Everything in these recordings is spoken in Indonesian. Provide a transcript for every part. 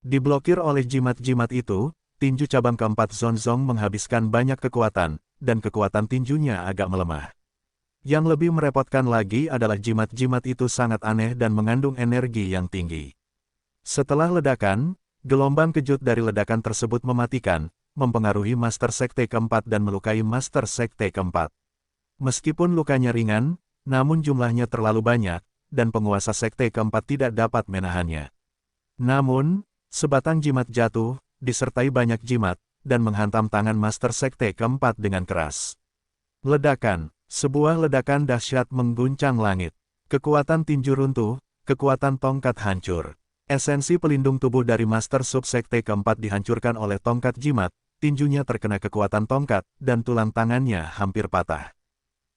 Diblokir oleh jimat-jimat itu, tinju cabang keempat Zonzong menghabiskan banyak kekuatan, dan kekuatan tinjunya agak melemah. Yang lebih merepotkan lagi adalah jimat-jimat itu sangat aneh dan mengandung energi yang tinggi. Setelah ledakan, gelombang kejut dari ledakan tersebut mematikan, mempengaruhi Master Sekte keempat dan melukai Master Sekte keempat. Meskipun lukanya ringan, namun jumlahnya terlalu banyak, dan penguasa Sekte keempat tidak dapat menahannya. Namun, sebatang jimat jatuh, disertai banyak jimat, dan menghantam tangan Master Sekte keempat dengan keras. Ledakan. Sebuah ledakan dahsyat mengguncang langit. Kekuatan tinju runtuh, kekuatan tongkat hancur. Esensi pelindung tubuh dari Master Subsekte keempat dihancurkan oleh tongkat jimat, tinjunya terkena kekuatan tongkat, dan tulang tangannya hampir patah.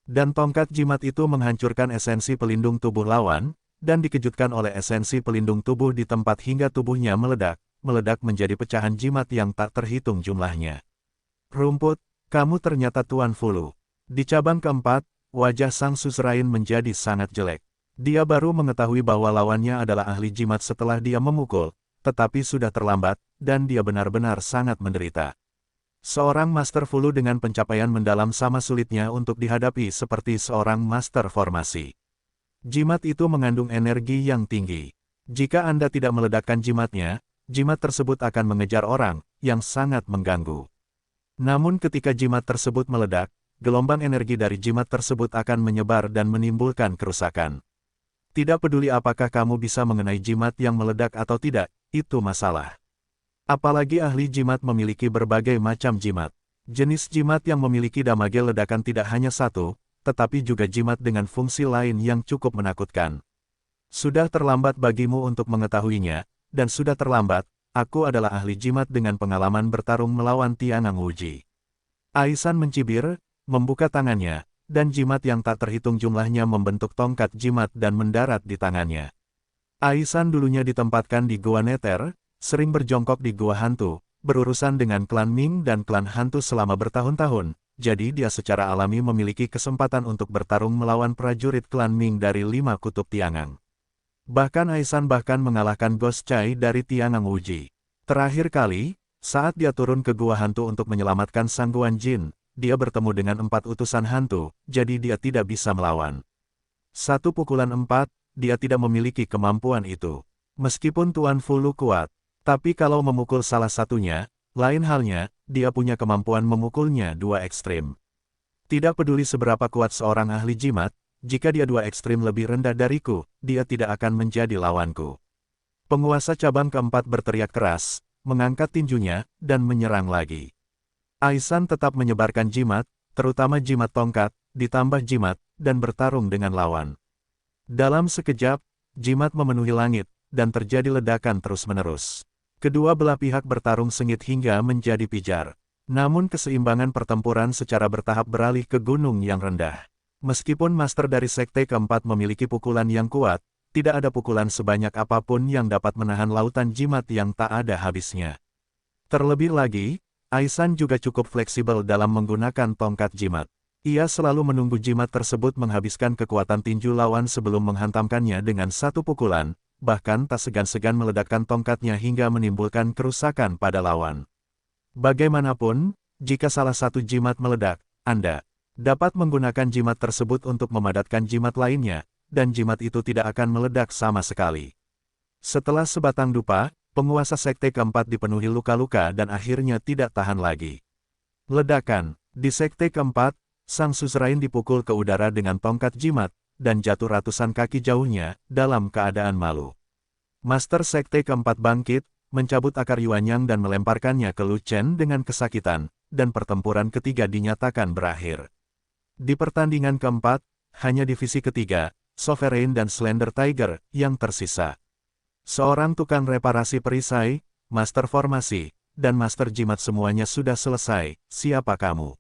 Dan tongkat jimat itu menghancurkan esensi pelindung tubuh lawan, dan dikejutkan oleh esensi pelindung tubuh di tempat hingga tubuhnya meledak menjadi pecahan jimat yang tak terhitung jumlahnya. Rumput, kamu ternyata Tuan Fulu. Di cabang keempat, wajah sang suzerain menjadi sangat jelek. Dia baru mengetahui bahwa lawannya adalah ahli jimat setelah dia memukul, tetapi sudah terlambat, dan dia benar-benar sangat menderita. Seorang Master Fulu dengan pencapaian mendalam sama sulitnya untuk dihadapi seperti seorang Master Formasi. Jimat itu mengandung energi yang tinggi. Jika Anda tidak meledakkan jimatnya, jimat tersebut akan mengejar orang, yang sangat mengganggu. Namun ketika jimat tersebut meledak, gelombang energi dari jimat tersebut akan menyebar dan menimbulkan kerusakan. Tidak peduli apakah kamu bisa mengenai jimat yang meledak atau tidak, itu masalah. Apalagi ahli jimat memiliki berbagai macam jimat. Jenis jimat yang memiliki damage ledakan tidak hanya satu, tetapi juga jimat dengan fungsi lain yang cukup menakutkan. Sudah terlambat bagimu untuk mengetahuinya, dan sudah terlambat, aku adalah ahli jimat dengan pengalaman bertarung melawan Tianang Wuji. Aisan mencibir, membuka tangannya, dan jimat yang tak terhitung jumlahnya membentuk tongkat jimat dan mendarat di tangannya. Aisan dulunya ditempatkan di Gua Nether, sering berjongkok di Gua Hantu, berurusan dengan klan Ming dan klan Hantu selama bertahun-tahun, jadi dia secara alami memiliki kesempatan untuk bertarung melawan prajurit klan Ming dari 5 kutub Tiangang. Bahkan Aisan mengalahkan Ghost Chai dari Tiangang Wuji. Terakhir kali, saat dia turun ke Gua Hantu untuk menyelamatkan Sang Guan Jin, dia bertemu dengan 4 utusan hantu, jadi dia tidak bisa melawan. Satu pukulan 4, dia tidak memiliki kemampuan itu. Meskipun Tuan Fulu kuat, tapi kalau memukul salah satunya, lain halnya, dia punya kemampuan memukulnya 2 ekstrim. Tidak peduli seberapa kuat seorang ahli jimat, jika dia 2 ekstrim lebih rendah dariku, dia tidak akan menjadi lawanku. Penguasa cabang keempat berteriak keras, mengangkat tinjunya, dan menyerang lagi. Aisan tetap menyebarkan jimat, terutama jimat tongkat, ditambah jimat, dan bertarung dengan lawan. Dalam sekejap, jimat memenuhi langit, dan terjadi ledakan terus-menerus. Kedua belah pihak bertarung sengit hingga menjadi pijar. Namun keseimbangan pertempuran secara bertahap beralih ke gunung yang rendah. Meskipun Master dari Sekte keempat memiliki pukulan yang kuat, tidak ada pukulan sebanyak apapun yang dapat menahan lautan jimat yang tak ada habisnya. Terlebih lagi, Aisan juga cukup fleksibel dalam menggunakan tongkat jimat. Ia selalu menunggu jimat tersebut menghabiskan kekuatan tinju lawan sebelum menghantamkannya dengan satu pukulan, bahkan tak segan-segan meledakkan tongkatnya hingga menimbulkan kerusakan pada lawan. Bagaimanapun, jika salah satu jimat meledak, Anda dapat menggunakan jimat tersebut untuk memadatkan jimat lainnya, dan jimat itu tidak akan meledak sama sekali. Setelah sebatang dupa, penguasa Sekte keempat dipenuhi luka-luka dan akhirnya tidak tahan lagi. Ledakan. Di Sekte keempat, sang suzerain dipukul ke udara dengan tongkat jimat, dan jatuh ratusan kaki jauhnya, dalam keadaan malu. Master Sekte keempat bangkit, mencabut akar Yuanyang dan melemparkannya ke Lu Chen dengan kesakitan, dan pertempuran ketiga dinyatakan berakhir. Di pertandingan keempat, hanya divisi ketiga, Sovereign dan Slender Tiger, yang tersisa. Seorang tukang reparasi perisai, Master Formasi, dan Master Jimat semuanya sudah selesai, siapa kamu?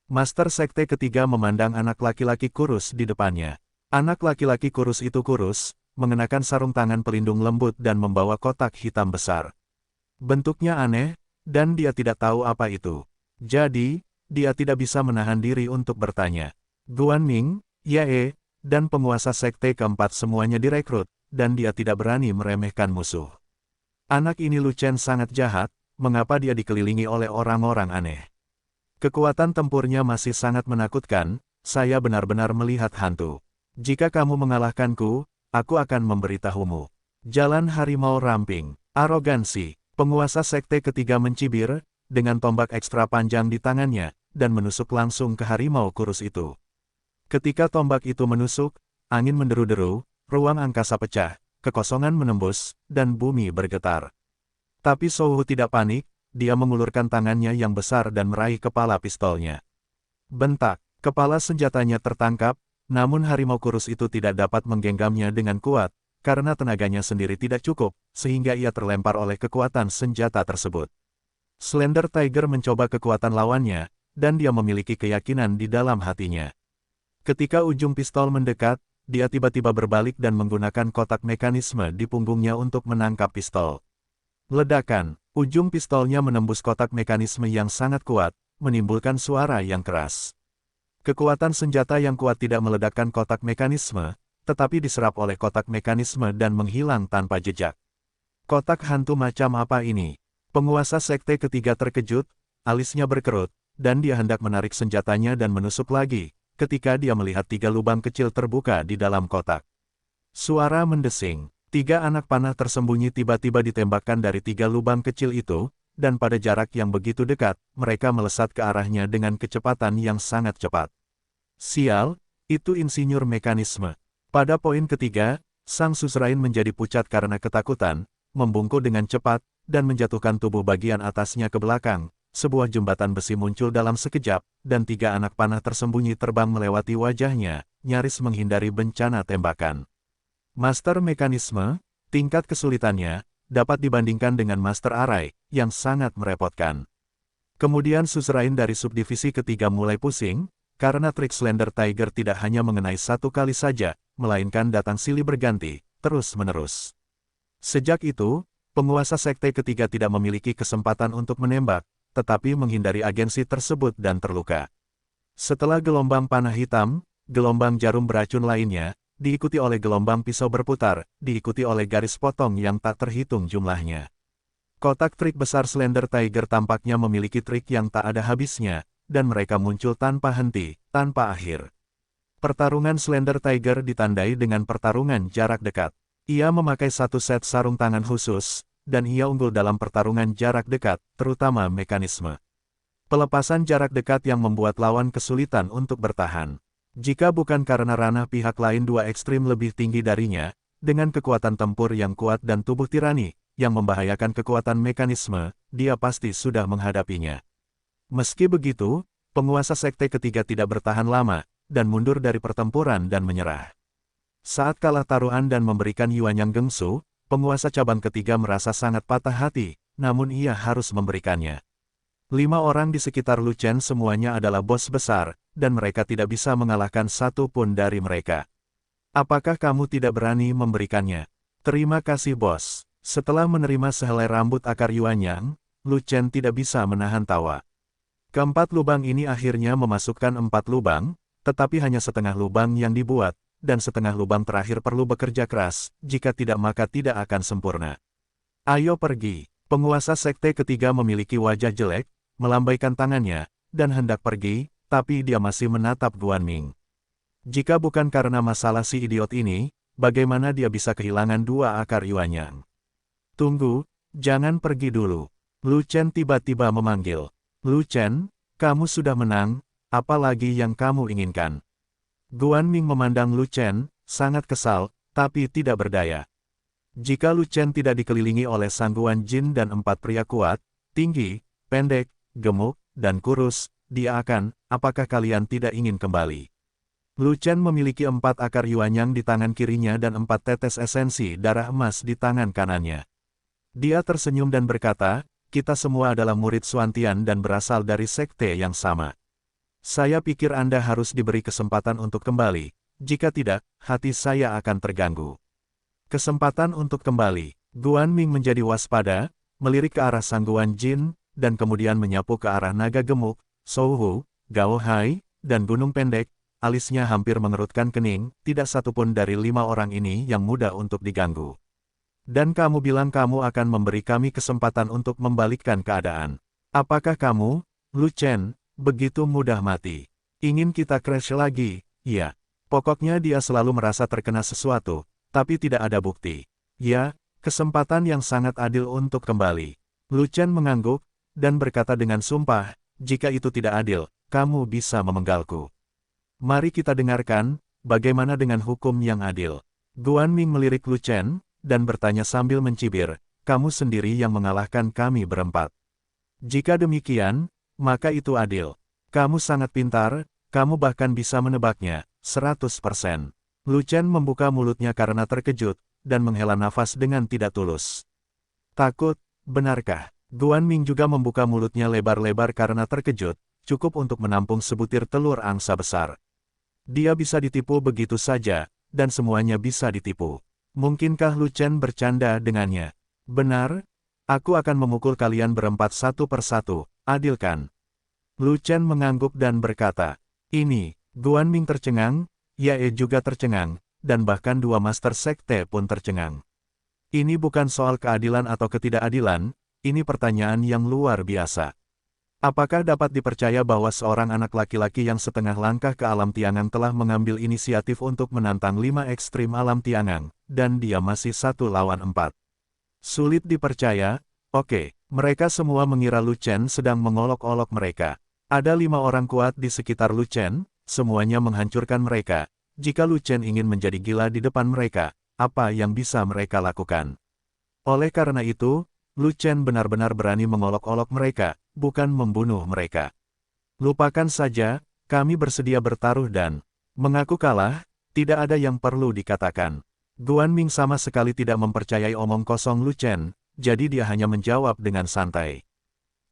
Master Sekte ketiga memandang anak laki-laki kurus di depannya. Anak laki-laki kurus itu kurus, mengenakan sarung tangan pelindung lembut dan membawa kotak hitam besar. Bentuknya aneh, dan dia tidak tahu apa itu. Jadi, dia tidak bisa menahan diri untuk bertanya. Guan Ming, Yae, dan penguasa Sekte keempat semuanya direkrut, dan dia tidak berani meremehkan musuh. Anak ini Lu Chen sangat jahat, mengapa dia dikelilingi oleh orang-orang aneh? Kekuatan tempurnya masih sangat menakutkan, saya benar-benar melihat hantu. Jika kamu mengalahkanku, aku akan memberitahumu. Jalan Harimau Ramping, arogansi, penguasa sekte ketiga mencibir, dengan tombak ekstra panjang di tangannya, dan menusuk langsung ke harimau kurus itu. Ketika tombak itu menusuk, angin menderu-deru, ruang angkasa pecah, kekosongan menembus, dan bumi bergetar. Tapi Souhu tidak panik, dia mengulurkan tangannya yang besar dan meraih kepala pistolnya. Bentak, kepala senjatanya tertangkap, namun harimau kurus itu tidak dapat menggenggamnya dengan kuat, karena tenaganya sendiri tidak cukup, sehingga ia terlempar oleh kekuatan senjata tersebut. Slender Tiger mencoba kekuatan lawannya, dan dia memiliki keyakinan di dalam hatinya. Ketika ujung pistol mendekat, dia tiba-tiba berbalik dan menggunakan kotak mekanisme di punggungnya untuk menangkap pistol. Ledakan, ujung pistolnya menembus kotak mekanisme yang sangat kuat, menimbulkan suara yang keras. Kekuatan senjata yang kuat tidak meledakkan kotak mekanisme, tetapi diserap oleh kotak mekanisme dan menghilang tanpa jejak. Kotak hantu macam apa ini? Penguasa sekte ketiga terkejut, alisnya berkerut, dan dia hendak menarik senjatanya dan menusuk lagi, ketika dia melihat 3 lubang kecil terbuka di dalam kotak. Suara mendesing, 3 anak panah tersembunyi tiba-tiba ditembakkan dari 3 lubang kecil itu, dan pada jarak yang begitu dekat, mereka melesat ke arahnya dengan kecepatan yang sangat cepat. Sial, itu insinyur mekanisme. Pada poin ketiga, sang suzerain menjadi pucat karena ketakutan, membungkuk dengan cepat, dan menjatuhkan tubuh bagian atasnya ke belakang. Sebuah jembatan besi muncul dalam sekejap, dan 3 anak panah tersembunyi terbang melewati wajahnya, nyaris menghindari bencana tembakan. Master Mekanisme, tingkat kesulitannya, dapat dibandingkan dengan Master Arai, yang sangat merepotkan. Kemudian suzerain dari subdivisi ketiga mulai pusing, karena trik Slender Tiger tidak hanya mengenai satu kali saja, melainkan datang silih berganti, terus-menerus. Sejak itu, penguasa sekte ketiga tidak memiliki kesempatan untuk menembak, tetapi menghindari agensi tersebut dan terluka. Setelah gelombang panah hitam, gelombang jarum beracun lainnya, diikuti oleh gelombang pisau berputar, diikuti oleh garis potong yang tak terhitung jumlahnya. Kotak trik besar Slender Tiger tampaknya memiliki trik yang tak ada habisnya, dan mereka muncul tanpa henti, tanpa akhir. Pertarungan Slender Tiger ditandai dengan pertarungan jarak dekat. Ia memakai satu set sarung tangan khusus, dan ia unggul dalam pertarungan jarak dekat, terutama mekanisme. Pelepasan jarak dekat yang membuat lawan kesulitan untuk bertahan. Jika bukan karena ranah pihak lain 2 ekstrim lebih tinggi darinya, dengan kekuatan tempur yang kuat dan tubuh tirani, yang membahayakan kekuatan mekanisme, dia pasti sudah menghadapinya. Meski begitu, penguasa sekte ketiga tidak bertahan lama, dan mundur dari pertempuran dan menyerah. Saat kalah taruhan dan memberikan Yuan yang gengsu, penguasa cabang ketiga merasa sangat patah hati, namun ia harus memberikannya. 5 orang di sekitar Lu Chen semuanya adalah bos besar, dan mereka tidak bisa mengalahkan satu pun dari mereka. Apakah kamu tidak berani memberikannya? Terima kasih bos. Setelah menerima sehelai rambut akar Yuanyang, Lu Chen tidak bisa menahan tawa. Keempat lubang ini akhirnya memasukkan 4 lubang, tetapi hanya setengah lubang yang dibuat, dan setengah lubang terakhir perlu bekerja keras, jika tidak maka tidak akan sempurna. Ayo pergi. Penguasa sekte ketiga memiliki wajah jelek, melambaikan tangannya, dan hendak pergi, tapi dia masih menatap Guanming. Jika bukan karena masalah si idiot ini, bagaimana dia bisa kehilangan 2 akar Yuanyang? Tunggu, jangan pergi dulu. Lu Chen tiba-tiba memanggil. Lu Chen, kamu sudah menang, apa lagi yang kamu inginkan? Guanming memandang Lu Chen, sangat kesal, tapi tidak berdaya. Jika Lu Chen tidak dikelilingi oleh sangguan jin dan 4 pria kuat, tinggi, pendek, gemuk, dan kurus, dia akan, apakah kalian tidak ingin kembali? Lu Chen memiliki 4 akar Yuanyang di tangan kirinya dan 4 tetes esensi darah emas di tangan kanannya. Dia tersenyum dan berkata, kita semua adalah murid Xuantian dan berasal dari sekte yang sama. Saya pikir Anda harus diberi kesempatan untuk kembali, jika tidak, hati saya akan terganggu. Kesempatan untuk kembali. Guanming menjadi waspada, melirik ke arah sangguan jin, dan kemudian menyapu ke arah naga gemuk, Souhu, Gao Hai, dan gunung pendek, alisnya hampir mengerutkan kening, tidak satupun dari 5 orang ini yang mudah untuk diganggu. Dan kamu bilang kamu akan memberi kami kesempatan untuk membalikkan keadaan. Apakah kamu, Lu Chen, begitu mudah mati? Ingin kita crash lagi? Ya. Pokoknya dia selalu merasa terkena sesuatu, tapi tidak ada bukti. Ya, kesempatan yang sangat adil untuk kembali. Lu Chen mengangguk, dan berkata dengan sumpah, jika itu tidak adil, kamu bisa memenggalku. Mari kita dengarkan, bagaimana dengan hukum yang adil. Guan Ming melirik Lu Chen, dan bertanya sambil mencibir, kamu sendiri yang mengalahkan kami berempat. Jika demikian, maka itu adil. Kamu sangat pintar, kamu bahkan bisa menebaknya, 100%. Lu Chen membuka mulutnya karena terkejut, dan menghela nafas dengan tidak tulus. Takut, benarkah? Guan Ming juga membuka mulutnya lebar-lebar karena terkejut, cukup untuk menampung sebutir telur angsa besar. Dia bisa ditipu begitu saja, dan semuanya bisa ditipu. Mungkinkah Lu Chen bercanda dengannya? Benar, aku akan memukul kalian berempat satu persatu, adil kan? Lu Chen mengangguk dan berkata, ini, Guan Ming tercengang, Yae juga tercengang, dan bahkan dua master sekte pun tercengang. Ini bukan soal keadilan atau ketidakadilan, ini pertanyaan yang luar biasa. Apakah dapat dipercaya bahwa seorang anak laki-laki yang setengah langkah ke alam Tiangang telah mengambil inisiatif untuk menantang 5 ekstrim alam Tiangang, dan dia masih 1 lawan 4? Sulit dipercaya, oke, mereka semua mengira Lu Chen sedang mengolok-olok mereka. Ada 5 orang kuat di sekitar Lu Chen, semuanya menghancurkan mereka. Jika Lu Chen ingin menjadi gila di depan mereka, apa yang bisa mereka lakukan? Oleh karena itu, Lu Chen benar-benar berani mengolok-olok mereka, bukan membunuh mereka. Lupakan saja, kami bersedia bertaruh dan mengaku kalah, tidak ada yang perlu dikatakan. Guan Ming sama sekali tidak mempercayai omong kosong Lu Chen, jadi dia hanya menjawab dengan santai.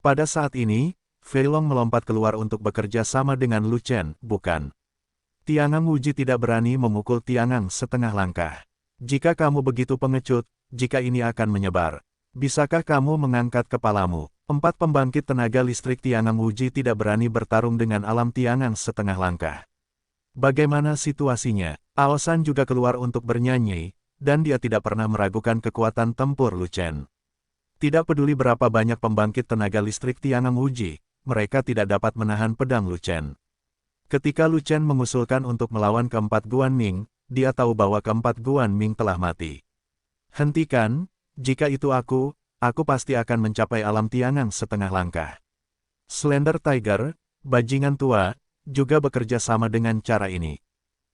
Pada saat ini, Fei Long melompat keluar untuk bekerja sama dengan Lu Chen, bukan? Tiangang Wuji tidak berani memukul Tiangang setengah langkah. Jika kamu begitu pengecut, jika ini akan menyebar, bisakah kamu mengangkat kepalamu? 4 pembangkit tenaga listrik Tiangang Wuji tidak berani bertarung dengan alam Tiangang setengah langkah. Bagaimana situasinya? Aosan juga keluar untuk bernyanyi, dan dia tidak pernah meragukan kekuatan tempur Lu Chen. Tidak peduli berapa banyak pembangkit tenaga listrik Tiangang Wuji, mereka tidak dapat menahan pedang Lu Chen. Ketika Lu Chen mengusulkan untuk melawan keempat Guan Ming, dia tahu bahwa keempat Guan Ming telah mati. Hentikan, jika itu aku pasti akan mencapai alam Tiangang setengah langkah. Slender Tiger, bajingan tua, juga bekerja sama dengan cara ini.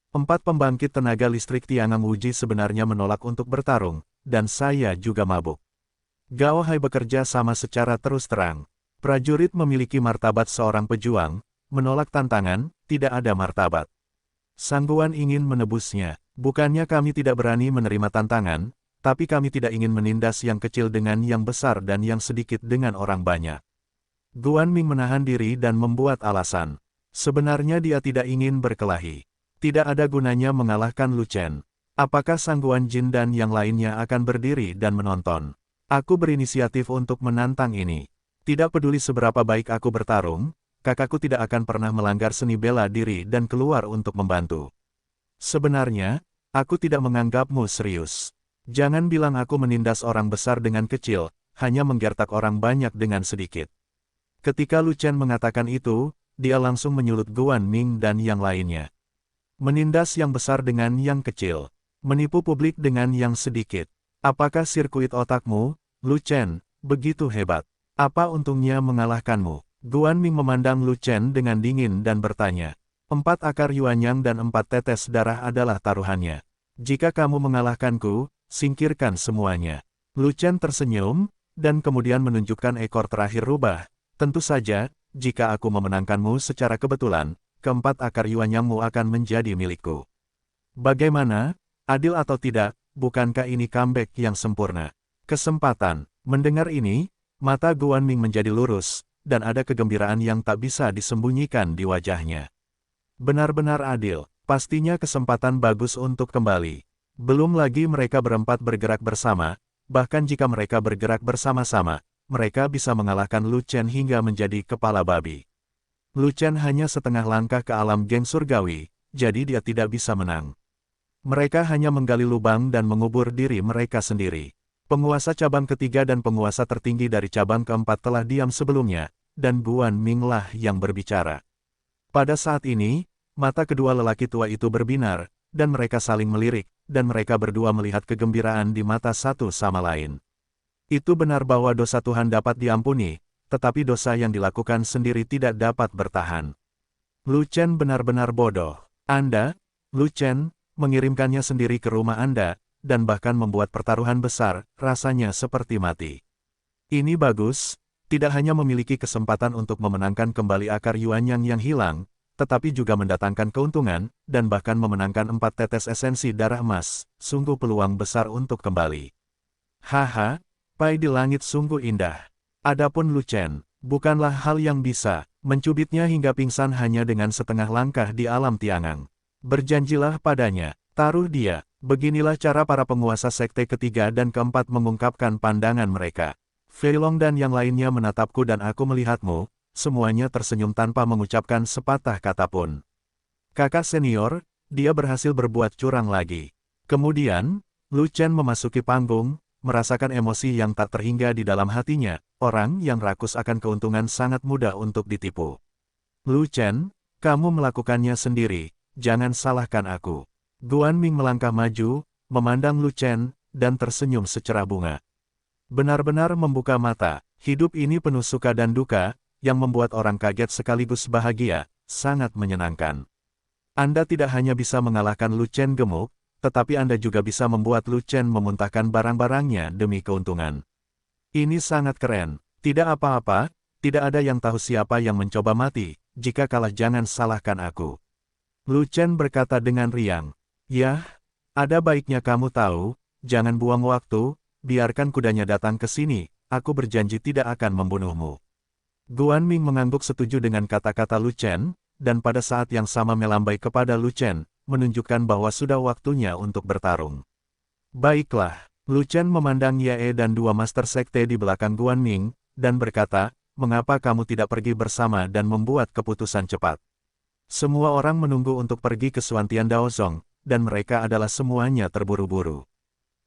4 pembangkit tenaga listrik Tiangang Wuji sebenarnya menolak untuk bertarung, dan saya juga mabuk. Gao Hai bekerja sama secara terus terang. Prajurit memiliki martabat seorang pejuang, menolak tantangan, tidak ada martabat. Sang Guan ingin menebusnya, bukannya kami tidak berani menerima tantangan, tapi kami tidak ingin menindas yang kecil dengan yang besar dan yang sedikit dengan orang banyak. Guan Ming menahan diri dan membuat alasan. Sebenarnya dia tidak ingin berkelahi. Tidak ada gunanya mengalahkan Lu Chen. Apakah Sang Guan Jin dan yang lainnya akan berdiri dan menonton? Aku berinisiatif untuk menantang ini. Tidak peduli seberapa baik aku bertarung, kakakku tidak akan pernah melanggar seni bela diri dan keluar untuk membantu. Sebenarnya, aku tidak menganggapmu serius. Jangan bilang aku menindas orang besar dengan kecil, hanya menggertak orang banyak dengan sedikit. Ketika Lu Chen mengatakan itu, dia langsung menyulut Guan Ming dan yang lainnya. Menindas yang besar dengan yang kecil. Menipu publik dengan yang sedikit. Apakah sirkuit otakmu, Lu Chen, begitu hebat? Apa untungnya mengalahkanmu? Guan Ming memandang Lu Chen dengan dingin dan bertanya. 4 akar yuanyang dan 4 tetes darah adalah taruhannya. Jika kamu mengalahkanku, singkirkan semuanya. Lu Chen tersenyum, dan kemudian menunjukkan ekor terakhir rubah. Tentu saja, jika aku memenangkanmu secara kebetulan, keempat akar yuanyangmu akan menjadi milikku. Bagaimana? Adil atau tidak, bukankah ini comeback yang sempurna? Kesempatan. Mendengar ini, mata Guan Ming menjadi lurus, dan ada kegembiraan yang tak bisa disembunyikan di wajahnya. Benar-benar adil, pastinya kesempatan bagus untuk kembali. Belum lagi mereka berempat bergerak bersama, bahkan jika mereka bergerak bersama-sama, mereka bisa mengalahkan Lu Chen hingga menjadi kepala babi. Lu Chen hanya setengah langkah ke alam geng surgawi, jadi dia tidak bisa menang. Mereka hanya menggali lubang dan mengubur diri mereka sendiri. Penguasa cabang ketiga dan penguasa tertinggi dari cabang keempat telah diam sebelumnya, dan Guan Ming lah yang berbicara. Pada saat ini, mata kedua lelaki tua itu berbinar, dan mereka saling melirik, dan mereka berdua melihat kegembiraan di mata satu sama lain. Itu benar bahwa dosa Tuhan dapat diampuni, tetapi dosa yang dilakukan sendiri tidak dapat bertahan. Lu Chen benar-benar bodoh. Anda, Lu Chen, mengirimkannya sendiri ke rumah Anda, dan bahkan membuat pertaruhan besar, rasanya seperti mati. Ini bagus, tidak hanya memiliki kesempatan untuk memenangkan kembali akar Yuanyang yang hilang, tetapi juga mendatangkan keuntungan, dan bahkan memenangkan 4 tetes esensi darah emas, sungguh peluang besar untuk kembali. Haha, pai di langit sungguh indah. Adapun Lu Chen, bukanlah hal yang bisa mencubitnya hingga pingsan hanya dengan setengah langkah di alam tiangang. Berjanjilah padanya, taruh dia. Beginilah cara para penguasa sekte ketiga dan keempat mengungkapkan pandangan mereka. Fei Long dan yang lainnya menatapku dan aku melihatmu, semuanya tersenyum tanpa mengucapkan sepatah kata pun. Kakak senior, dia berhasil berbuat curang lagi. Kemudian, Lu Chen memasuki panggung, merasakan emosi yang tak terhingga di dalam hatinya, orang yang rakus akan keuntungan sangat mudah untuk ditipu. Lu Chen, kamu melakukannya sendiri, jangan salahkan aku. Guan Ming melangkah maju, memandang Lu Chen, dan tersenyum secerah bunga. Benar-benar membuka mata, hidup ini penuh suka dan duka, yang membuat orang kaget sekaligus bahagia, sangat menyenangkan. Anda tidak hanya bisa mengalahkan Lu Chen gemuk, tetapi Anda juga bisa membuat Lu Chen memuntahkan barang-barangnya demi keuntungan. Ini sangat keren, tidak apa-apa, tidak ada yang tahu siapa yang mencoba mati, jika kalah jangan salahkan aku. Lu Chen berkata dengan riang. Yah, ada baiknya kamu tahu, jangan buang waktu, biarkan kudanya datang ke sini, aku berjanji tidak akan membunuhmu. Guan Ming mengangguk setuju dengan kata-kata Lu Chen, dan pada saat yang sama melambai kepada Lu Chen, menunjukkan bahwa sudah waktunya untuk bertarung. Baiklah, Lu Chen memandang Ye dan dua master sekte di belakang Guan Ming, dan berkata, mengapa kamu tidak pergi bersama dan membuat keputusan cepat? Semua orang menunggu untuk pergi ke Suantian Daozong, dan mereka adalah semuanya terburu-buru.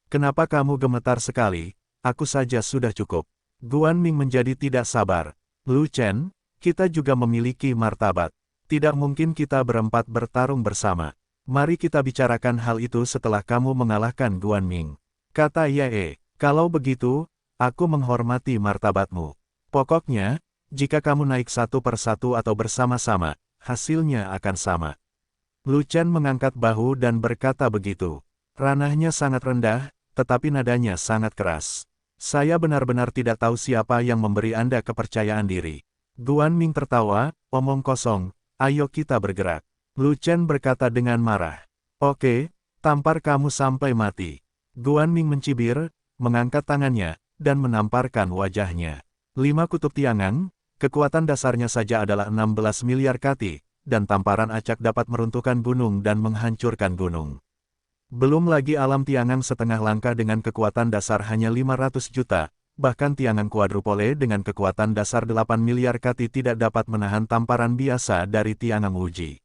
Kenapa kamu gemetar sekali? Aku saja sudah cukup. Guan Ming menjadi tidak sabar. Lu Chen, kita juga memiliki martabat. Tidak mungkin kita berempat bertarung bersama. Mari kita bicarakan hal itu setelah kamu mengalahkan Guan Ming. Kata Ye, kalau begitu, aku menghormati martabatmu. Pokoknya, jika kamu naik satu persatu atau bersama-sama, hasilnya akan sama. Lu Chen mengangkat bahu dan berkata begitu. Ranahnya sangat rendah, tetapi nadanya sangat keras. Saya benar-benar tidak tahu siapa yang memberi Anda kepercayaan diri. Guan Ming tertawa, omong kosong, ayo kita bergerak. Lu Chen berkata dengan marah. Oke, tampar kamu sampai mati. Guan Ming mencibir, mengangkat tangannya, dan menamparkan wajahnya. 5 kutub tiangan, kekuatan dasarnya saja adalah 16 miliar kati, dan tamparan acak dapat meruntuhkan gunung dan menghancurkan gunung. Belum lagi alam tiangan setengah langkah dengan kekuatan dasar hanya 500 juta, bahkan tiangan kuadrupole dengan kekuatan dasar 8 miliar kati tidak dapat menahan tamparan biasa dari tiangan uji.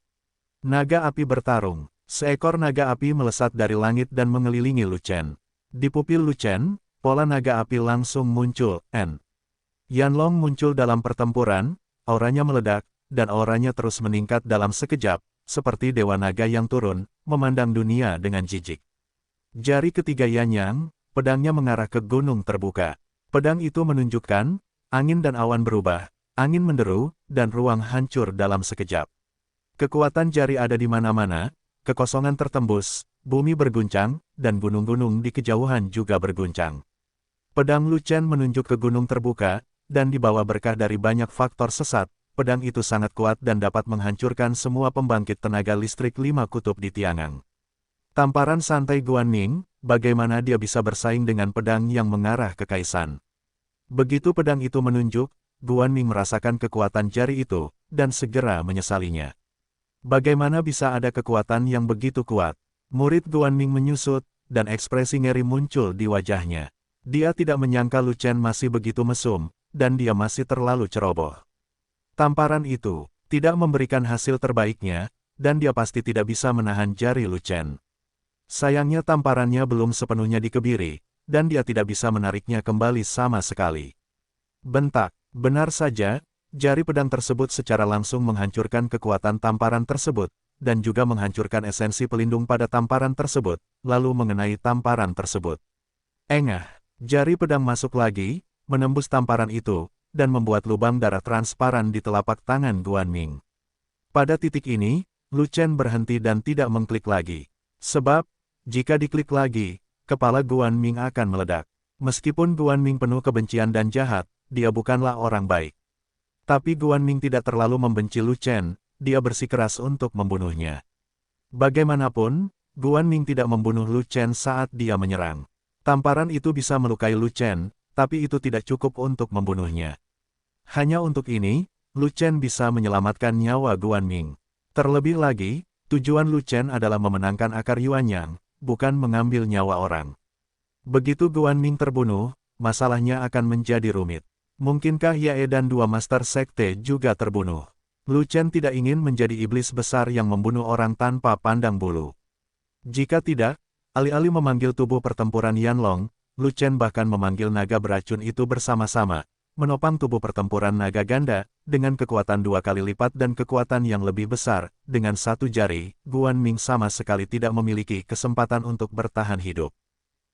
Naga api bertarung. Seekor naga api melesat dari langit dan mengelilingi Lu Chen. Di pupil Lu Chen, pola naga api langsung muncul, Yanlong muncul dalam pertempuran, auranya meledak, dan auranya terus meningkat dalam sekejap, seperti dewa naga yang turun, memandang dunia dengan jijik. Jari ketiga Yanyang, pedangnya mengarah ke gunung terbuka. Pedang itu menunjukkan, angin dan awan berubah, angin menderu, dan ruang hancur dalam sekejap. Kekuatan jari ada di mana-mana, kekosongan tertembus, bumi berguncang, dan gunung-gunung di kejauhan juga berguncang. Pedang Lu Chen menunjuk ke gunung terbuka, dan dibawa berkah dari banyak faktor sesat, pedang itu sangat kuat dan dapat menghancurkan semua pembangkit tenaga listrik 5 kutub di Tiangang. Tamparan santai Guan Ming, bagaimana dia bisa bersaing dengan pedang yang mengarah ke Kaisan. Begitu pedang itu menunjuk, Guan Ming merasakan kekuatan jari itu, dan segera menyesalinya. Bagaimana bisa ada kekuatan yang begitu kuat? Murid Guan Ming menyusut, dan ekspresi ngeri muncul di wajahnya. Dia tidak menyangka Lu Chen masih begitu mesum, dan dia masih terlalu ceroboh. Tamparan itu tidak memberikan hasil terbaiknya, dan dia pasti tidak bisa menahan jari Lu Chen. Sayangnya tamparannya belum sepenuhnya dikebiri, dan dia tidak bisa menariknya kembali sama sekali. Bentak, benar saja, jari pedang tersebut secara langsung menghancurkan kekuatan tamparan tersebut, dan juga menghancurkan esensi pelindung pada tamparan tersebut, lalu mengenai tamparan tersebut. Engah, jari pedang masuk lagi, menembus tamparan itu, dan membuat lubang darah transparan di telapak tangan Guanming. Pada titik ini, Lu Chen berhenti dan tidak mengklik lagi. Sebab, jika diklik lagi, kepala Guanming akan meledak. Meskipun Guanming penuh kebencian dan jahat, dia bukanlah orang baik. Tapi Guanming tidak terlalu membenci Lu Chen, dia bersikeras untuk membunuhnya. Bagaimanapun, Guanming tidak membunuh Lu Chen saat dia menyerang. Tamparan itu bisa melukai Lu Chen, tapi itu tidak cukup untuk membunuhnya. Hanya untuk ini, Lu Chen bisa menyelamatkan nyawa Guanming. Terlebih lagi, tujuan Lu Chen adalah memenangkan akar Yuanyang, bukan mengambil nyawa orang. Begitu Guanming terbunuh, masalahnya akan menjadi rumit. Mungkinkah Yae dan dua Master Sekte juga terbunuh? Lu Chen tidak ingin menjadi iblis besar yang membunuh orang tanpa pandang bulu. Jika tidak, alih-alih memanggil tubuh pertempuran Yanlong, Lu Chen bahkan memanggil naga beracun itu bersama-sama, menopang tubuh pertempuran naga ganda, dengan kekuatan 2 kali lipat dan kekuatan yang lebih besar. Dengan satu jari, Guanming sama sekali tidak memiliki kesempatan untuk bertahan hidup.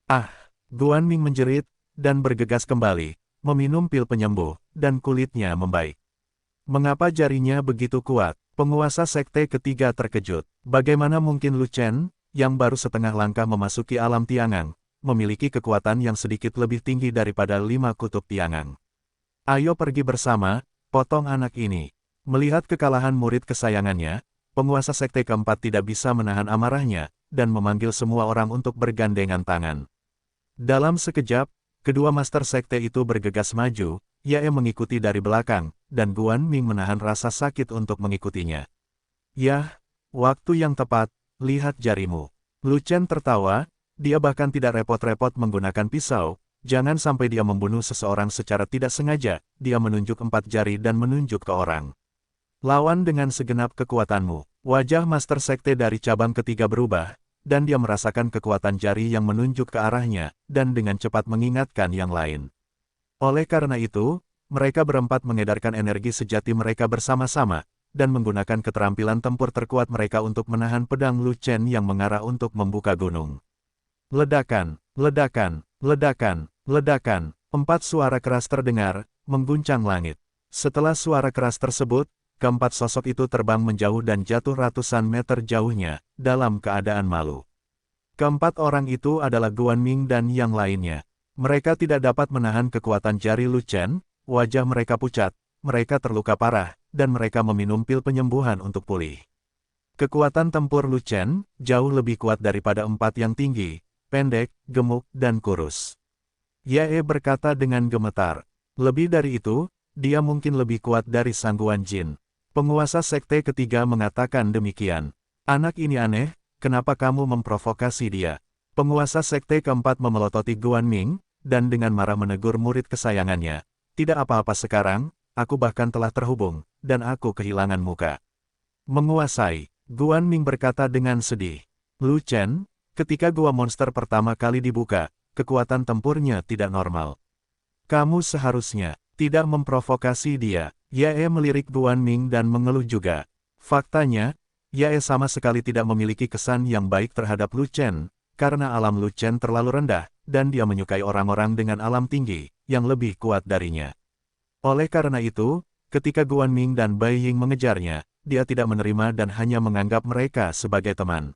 Ah! Guanming menjerit, dan bergegas kembali, meminum pil penyembuh, dan kulitnya membaik. Mengapa jarinya begitu kuat? Penguasa sekte ketiga terkejut. Bagaimana mungkin Lu Chen, yang baru setengah langkah memasuki alam Tiangang, memiliki kekuatan yang sedikit lebih tinggi daripada 5 kutub Tiangang? Ayo pergi bersama, potong anak ini. Melihat kekalahan murid kesayangannya, penguasa sekte keempat tidak bisa menahan amarahnya, dan memanggil semua orang untuk bergandengan tangan. Dalam sekejap, kedua master sekte itu bergegas maju, Yae mengikuti dari belakang, dan Guanming menahan rasa sakit untuk mengikutinya. Yah, waktu yang tepat, lihat jarimu. Lu Chen tertawa, dia bahkan tidak repot-repot menggunakan pisau. Jangan sampai dia membunuh seseorang secara tidak sengaja, dia menunjuk 4 jari dan menunjuk ke orang. Lawan dengan segenap kekuatanmu. Wajah Master Sekte dari cabang ketiga berubah, dan dia merasakan kekuatan jari yang menunjuk ke arahnya, dan dengan cepat mengingatkan yang lain. Oleh karena itu, mereka berempat mengedarkan energi sejati mereka bersama-sama, dan menggunakan keterampilan tempur terkuat mereka untuk menahan pedang Lu Chen yang mengarah untuk membuka gunung. Ledakan, ledakan, ledakan. Ledakan, 4 suara keras terdengar, mengguncang langit. Setelah suara keras tersebut, keempat sosok itu terbang menjauh dan jatuh ratusan meter jauhnya, dalam keadaan malu. Keempat orang itu adalah Guanming dan yang lainnya. Mereka tidak dapat menahan kekuatan jari Lu Chen, wajah mereka pucat, mereka terluka parah, dan mereka meminum pil penyembuhan untuk pulih. Kekuatan tempur Lu Chen, jauh lebih kuat daripada 4 yang tinggi, pendek, gemuk, dan kurus. Yae berkata dengan gemetar. Lebih dari itu, dia mungkin lebih kuat dari Sang Guanjin. Penguasa sekte ketiga mengatakan demikian. Anak ini aneh, kenapa kamu memprovokasi dia? Penguasa sekte keempat memelototi Guanming, dan dengan marah menegur murid kesayangannya. Tidak apa-apa sekarang, aku bahkan telah terhubung, dan aku kehilangan muka. Menguasai, Guanming berkata dengan sedih. Lu Chen, ketika gua monster pertama kali dibuka, kekuatan tempurnya tidak normal. Kamu seharusnya tidak memprovokasi dia. Yae melirik Guanming dan mengeluh juga. Faktanya, Yae sama sekali tidak memiliki kesan yang baik terhadap Lu Chen, karena alam Lu Chen terlalu rendah, dan dia menyukai orang-orang dengan alam tinggi, yang lebih kuat darinya. Oleh karena itu, ketika Guanming dan Bai Ying mengejarnya, dia tidak menerima dan hanya menganggap mereka sebagai teman.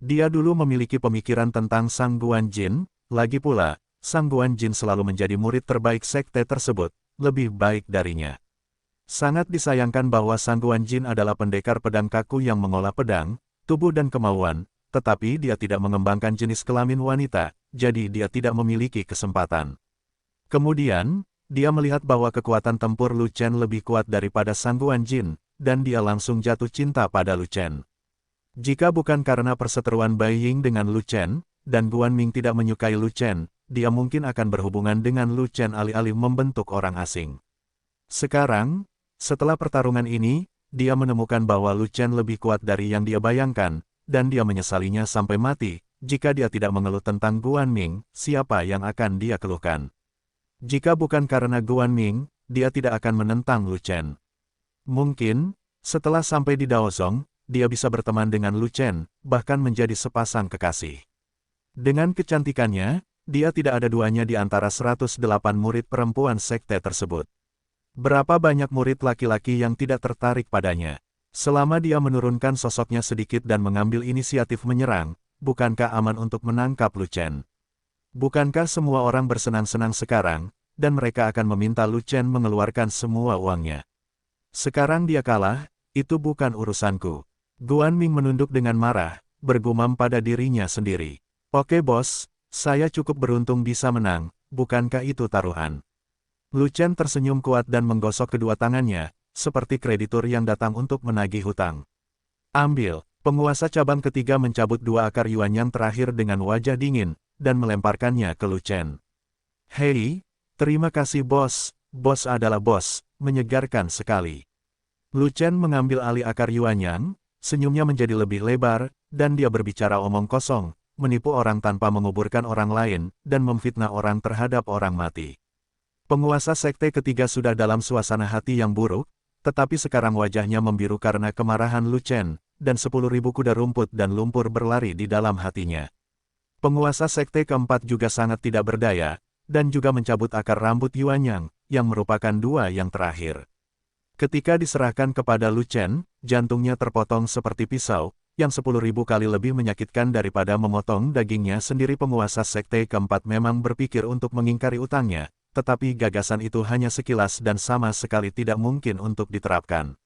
Dia dulu memiliki pemikiran tentang Sang Guanjin. Lagi pula, Sang Guanjin selalu menjadi murid terbaik sekte tersebut, lebih baik darinya. Sangat disayangkan bahwa Sang Guanjin adalah pendekar pedang kaku yang mengolah pedang, tubuh dan kemauan, tetapi dia tidak mengembangkan jenis kelamin wanita, jadi dia tidak memiliki kesempatan. Kemudian, dia melihat bahwa kekuatan tempur Lu Chen lebih kuat daripada Sang Guanjin, dan dia langsung jatuh cinta pada Lu Chen. Jika bukan karena perseteruan Bai Ying dengan Lu Chen, dan Guanming tidak menyukai Lu Chen, dia mungkin akan berhubungan dengan Lu Chen alih-alih membentuk orang asing. Sekarang, setelah pertarungan ini, dia menemukan bahwa Lu Chen lebih kuat dari yang dia bayangkan, dan dia menyesalinya sampai mati, jika dia tidak mengeluh tentang Guanming, siapa yang akan dia keluhkan? Jika bukan karena Guanming, dia tidak akan menentang Lu Chen. Mungkin, setelah sampai di Daozong, dia bisa berteman dengan Lu Chen, bahkan menjadi sepasang kekasih. Dengan kecantikannya, dia tidak ada duanya di antara 108 murid perempuan sekte tersebut. Berapa banyak murid laki-laki yang tidak tertarik padanya? Selama dia menurunkan sosoknya sedikit dan mengambil inisiatif menyerang, bukankah aman untuk menangkap Lu Chen? Bukankah semua orang bersenang-senang sekarang, dan mereka akan meminta Lu Chen mengeluarkan semua uangnya? Sekarang dia kalah, itu bukan urusanku. Guanming menunduk dengan marah, bergumam pada dirinya sendiri. Oke bos, saya cukup beruntung bisa menang, bukankah itu taruhan? Lu Chen tersenyum kuat dan menggosok kedua tangannya, seperti kreditur yang datang untuk menagih hutang. Ambil, penguasa cabang ketiga mencabut 2 akar yuan yang terakhir dengan wajah dingin, dan melemparkannya ke Lu Chen. Hei, terima kasih bos, bos adalah bos, menyegarkan sekali. Lu Chen mengambil alih akar yuan, senyumnya menjadi lebih lebar, dan dia berbicara omong kosong, menipu orang tanpa menguburkan orang lain, dan memfitnah orang terhadap orang mati. Penguasa sekte ketiga sudah dalam suasana hati yang buruk, tetapi sekarang wajahnya membiru karena kemarahan Lu Chen, dan 10.000 kuda rumput dan lumpur berlari di dalam hatinya. Penguasa sekte keempat juga sangat tidak berdaya, dan juga mencabut akar rambut Yuanyang, yang merupakan 2 yang terakhir. Ketika diserahkan kepada Lu Chen, jantungnya terpotong seperti pisau, yang 10.000 kali lebih menyakitkan daripada memotong dagingnya sendiri. Penguasa sekte keempat memang berpikir untuk mengingkari utangnya, tetapi gagasan itu hanya sekilas dan sama sekali tidak mungkin untuk diterapkan.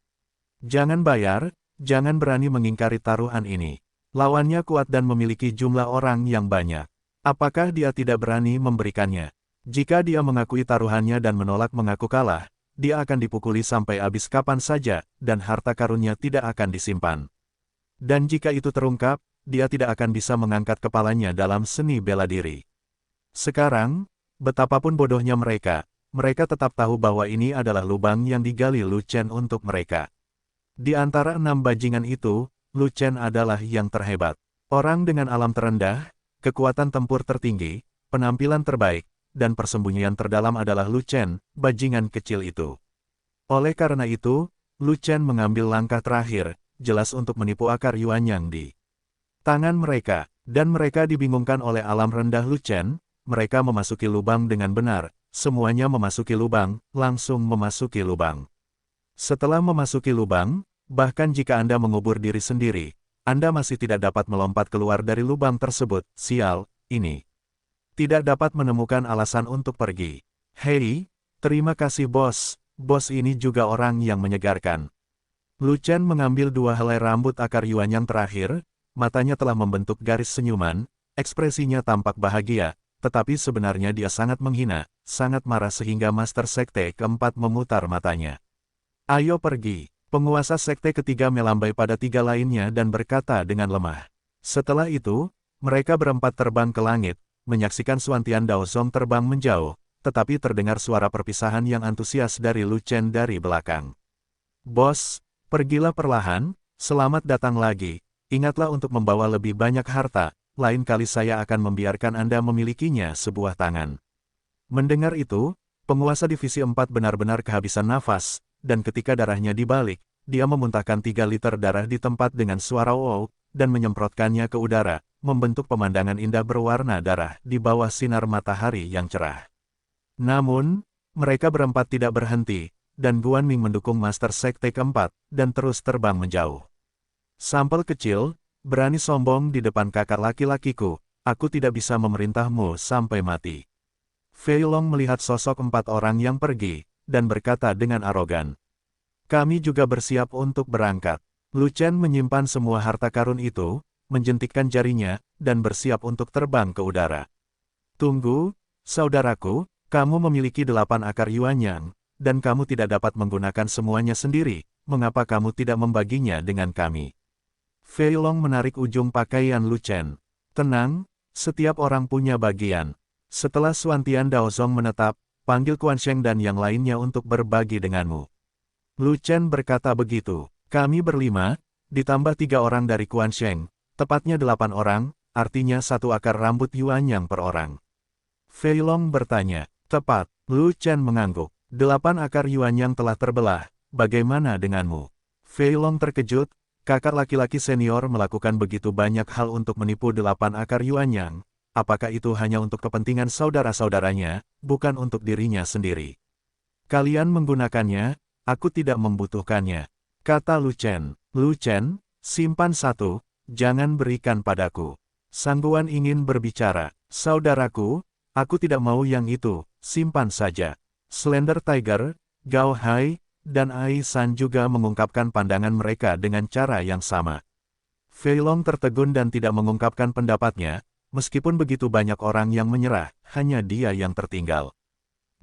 Jangan bayar, jangan berani mengingkari taruhan ini. Lawannya kuat dan memiliki jumlah orang yang banyak. Apakah dia tidak berani memberikannya? Jika dia mengakui taruhannya dan menolak mengaku kalah, dia akan dipukuli sampai habis kapan saja, dan harta karunnya tidak akan disimpan. Dan jika itu terungkap, dia tidak akan bisa mengangkat kepalanya dalam seni bela diri. Sekarang, betapapun bodohnya mereka tetap tahu bahwa ini adalah lubang yang digali Lu Chen untuk mereka. Di antara 6 bajingan itu, Lu Chen adalah yang terhebat. Orang dengan alam terendah, kekuatan tempur tertinggi, penampilan terbaik, dan persembunyian terdalam adalah Lu Chen, bajingan kecil itu. Oleh karena itu, Lu Chen mengambil langkah terakhir, jelas untuk menipu akar Yuanyang di tangan mereka, dan mereka dibingungkan oleh alam rendah Lu Chen. Mereka memasuki lubang dengan benar, semuanya memasuki lubang, langsung memasuki lubang. Setelah memasuki lubang, bahkan jika Anda mengubur diri sendiri, Anda masih tidak dapat melompat keluar dari lubang tersebut. Sial, ini tidak dapat menemukan alasan untuk pergi. Hei, terima kasih bos, bos ini juga orang yang menyegarkan. Lu Chen mengambil 2 helai rambut akar Yuanyang terakhir, matanya telah membentuk garis senyuman, ekspresinya tampak bahagia, tetapi sebenarnya dia sangat menghina, sangat marah sehingga Master Sekte keempat memutar matanya. Ayo pergi. Penguasa sekte ketiga melambai pada 3 lainnya dan berkata dengan lemah. Setelah itu, mereka berempat terbang ke langit, menyaksikan Xuantian Daozong terbang menjauh, tetapi terdengar suara perpisahan yang antusias dari Lu Chen dari belakang. Bos, pergilah perlahan, selamat datang lagi, ingatlah untuk membawa lebih banyak harta. Lain kali saya akan membiarkan Anda memilikinya sebuah tangan. Mendengar itu, penguasa divisi 4 benar-benar kehabisan nafas, dan ketika darahnya dibalik, dia memuntahkan 3 liter darah di tempat dengan suara wow, dan menyemprotkannya ke udara, membentuk pemandangan indah berwarna darah di bawah sinar matahari yang cerah. Namun, mereka berempat tidak berhenti, dan Guanming mendukung Master Sekte keempat, dan terus terbang menjauh. Sampel kecil, berani sombong di depan kakak laki-lakiku, aku tidak bisa memerintahmu sampai mati. Fei Long melihat sosok 4 orang yang pergi, dan berkata dengan arogan. Kami juga bersiap untuk berangkat. Lu Chen menyimpan semua harta karun itu, menjentikkan jarinya, dan bersiap untuk terbang ke udara. Tunggu, saudaraku, kamu memiliki 8 akar Yuanyang, dan kamu tidak dapat menggunakan semuanya sendiri, mengapa kamu tidak membaginya dengan kami? Fei Long menarik ujung pakaian Lu Chen. Tenang, setiap orang punya bagian. Setelah Xuantian Daozong menetap, panggil Quan Sheng dan yang lainnya untuk berbagi denganmu. Lu Chen berkata begitu. Kami berlima, ditambah 3 orang dari Quan Sheng, tepatnya 8 orang, artinya 1 akar rambut Yuanyang per orang. Fei Long bertanya, tepat, Lu Chen mengangguk. 8 akar Yuanyang telah terbelah, bagaimana denganmu? Fei Long terkejut, kakak laki-laki senior melakukan begitu banyak hal untuk menipu 8 akar Yuanyang. Apakah itu hanya untuk kepentingan saudara-saudaranya, bukan untuk dirinya sendiri? Kalian menggunakannya, aku tidak membutuhkannya. Kata Lu Chen. Lu Chen, simpan 1, jangan berikan padaku. Sang Guan ingin berbicara. Saudaraku, aku tidak mau yang itu, simpan saja. Slender Tiger, Gao Hai, dan Ai San juga mengungkapkan pandangan mereka dengan cara yang sama. Fei Long tertegun dan tidak mengungkapkan pendapatnya, meskipun begitu banyak orang yang menyerah, hanya dia yang tertinggal.